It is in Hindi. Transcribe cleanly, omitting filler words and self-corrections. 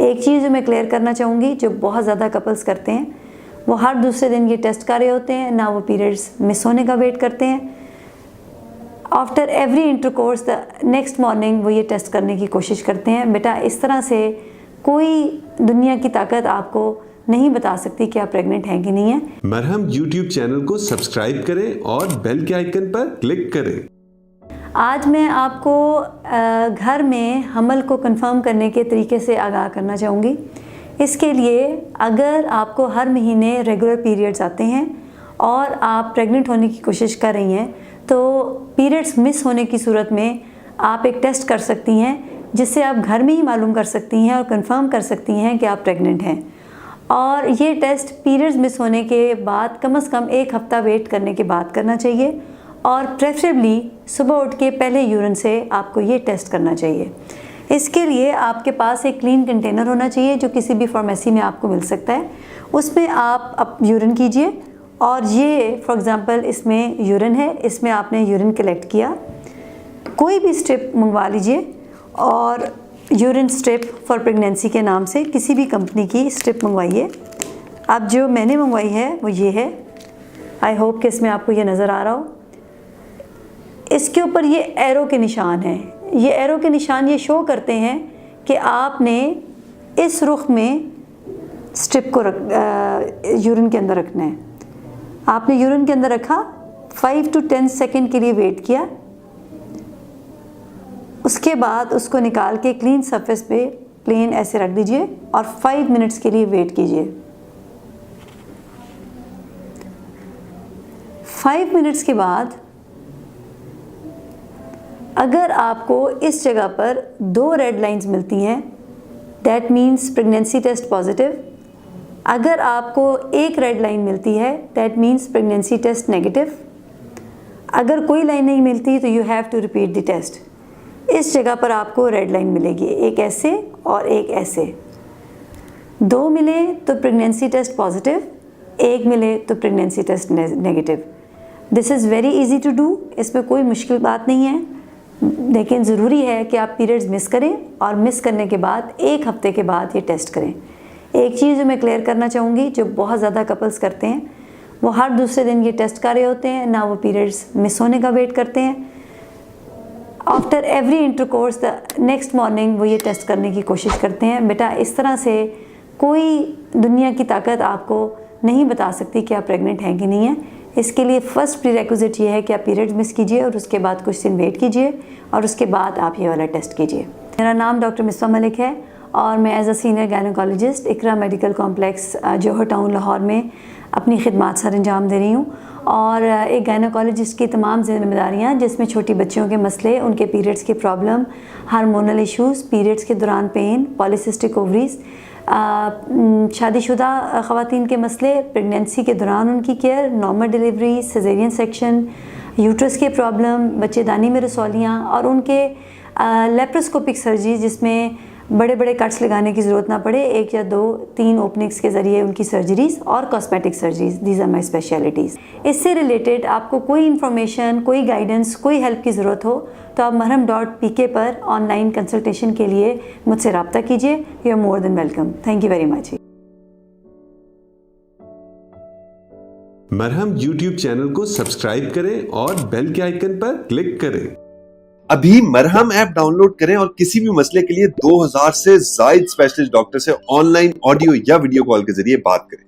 एक चीज़ जो मैं क्लियर करना चाहूँगी, जो बहुत ज़्यादा कपल्स करते हैं, वो हर दूसरे दिन ये टेस्ट कर रहे होते हैं, ना वो पीरियड्स मिस होने का वेट करते हैं। After every intercourse the next morning वो ये टेस्ट करने की कोशिश करते हैं। बेटा, इस तरह से कोई दुनिया की ताकत आपको नहीं बता सकती कि आप प्रेग्नेंट हैं कि नहीं है। मरहम YouTube चैनल को सब्सक्राइब करें और बेल के आइकन पर क्लिक करें। आज मैं आपको घर में हमल को कंफर्म करने के तरीके से आगाह करना चाहूँगी। इसके लिए अगर आपको हर महीने रेगुलर पीरियड्स आते हैं और आप प्रेग्नेंट होने की कोशिश कर रही हैं, तो पीरियड्स मिस होने की सूरत में आप एक टेस्ट कर सकती हैं, जिससे आप घर में ही मालूम कर सकती हैं और कंफर्म कर सकती हैं कि आप प्रेग्नेंट हैं। और ये टेस्ट पीरियड्स मिस होने के बाद कम से कम 1 हफ़्ता वेट करने के बाद करना चाहिए और प्रेफरेबली सुबह उठ के पहले यूरिन से आपको ये टेस्ट करना चाहिए। इसके लिए आपके पास एक क्लीन कंटेनर होना चाहिए जो किसी भी फार्मेसी में आपको मिल सकता है। उसमें आप यूरिन कीजिए और ये फॉर एग्ज़ाम्पल इसमें यूरिन है, इसमें आपने यूरिन कलेक्ट किया। कोई भी स्ट्रिप मंगवा लीजिए और यूरिन स्ट्रिप फॉर प्रेगनेंसी के नाम से किसी भी कंपनी की स्ट्रिप मंगवाइए। अब जो मैंने मंगवाई है वो ये है। आई होप कि इसमें आपको ये नज़र आ रहा हो। इसके ऊपर ये एरो के निशान हैं। ये एरो के निशान ये शो करते हैं कि आपने इस रुख में स्ट्रिप को यूरिन के अंदर रखना है। आपने यूरिन के अंदर रखा, 5 to 10 सेकेंड के लिए वेट किया, उसके बाद उसको निकाल के क्लीन सरफेस पे प्लेन ऐसे रख दीजिए और 5 मिनट्स के लिए वेट कीजिए। 5 मिनट्स के बाद अगर आपको इस जगह पर 2 रेड लाइंस मिलती हैं, that means pregnancy test positive. अगर आपको 1 रेड लाइन मिलती है, that means pregnancy test negative. अगर कोई लाइन नहीं मिलती तो you have to repeat the test. इस जगह पर आपको रेड लाइन मिलेगी, एक ऐसे और एक ऐसे। 2 मिले तो प्रेगनेंसी टेस्ट पॉजिटिव, 1 मिले तो pregnancy test negative. This is very easy to do, इसमें कोई मुश्किल बात नहीं है, लेकिन ज़रूरी है कि आप पीरियड्स मिस करें और मिस करने के बाद 1 हफ़्ते के बाद ये टेस्ट करें। एक चीज़ जो मैं क्लियर करना चाहूँगी, जो बहुत ज़्यादा कपल्स करते हैं, वो हर दूसरे दिन ये टेस्ट कर रहे होते हैं, ना वो पीरियड्स मिस होने का वेट करते हैं। After every intercourse the next morning वो ये टेस्ट करने की कोशिश करते हैं। बेटा, इस तरह से कोई दुनिया की ताकत आपको नहीं बता सकती कि आप प्रेग्नेंट हैं कि नहीं है। इसके लिए फ़र्स्ट प्रीरेक्विजिट ये है कि आप पीरियड्स मिस कीजिए और उसके बाद कुछ दिन वेट कीजिए और उसके बाद आप ये वाला टेस्ट कीजिए। मेरा नाम डॉक्टर मिसबा मलिक है और मैं as a senior gynaecologist Iqra medical complex Johar Town Lahore में अपनी खिदमात सर अंजाम दे रही हूँ। और एक गायनेकोलॉजिस्ट की तमाम जिम्मेदारियाँ, जिसमें छोटी बच्चियों के मसले, उनके पीरियड्स की प्रॉब्लम, हार्मोनल इश्यूज़, पीरियड्स के दौरान पेन, पॉलीसिस्टिक ओवरीज, शादीशुदा ख़वातीन के मसले, प्रेगनेंसी के दौरान उनकी care, normal delivery, caesarean section, uterus के प्रॉब्लम, बच्चेदानी में रसौलियाँ और उनके लेप्रोस्कोपिक सर्जरी, जिसमें बड़े बड़े कट्स लगाने की ज़रूरत ना पड़े, 1 या 2, 3 ओपनिंग्स के ज़रिए उनकी सर्जरीज़ और cosmetic surgeries. These are my specialities. इससे रिलेटेड आपको कोई इन्फॉर्मेशन, कोई गाइडेंस, कोई हेल्प की ज़रूरत हो तो आप marham.pk पर ऑनलाइन कंसल्टेशन के लिए मुझसे रब्ता कीजिए। You are more than welcome. Thank you very much. Marham YouTube channel को सब्सक्राइब करें और बेल के आइकन पर क्लिक करें। अभी मरहम ऐप डाउनलोड करें और किसी भी मसले के लिए 2000 से ज्यादा स्पेशलिस्ट डॉक्टर से ऑनलाइन ऑडियो या वीडियो कॉल के जरिए बात करें।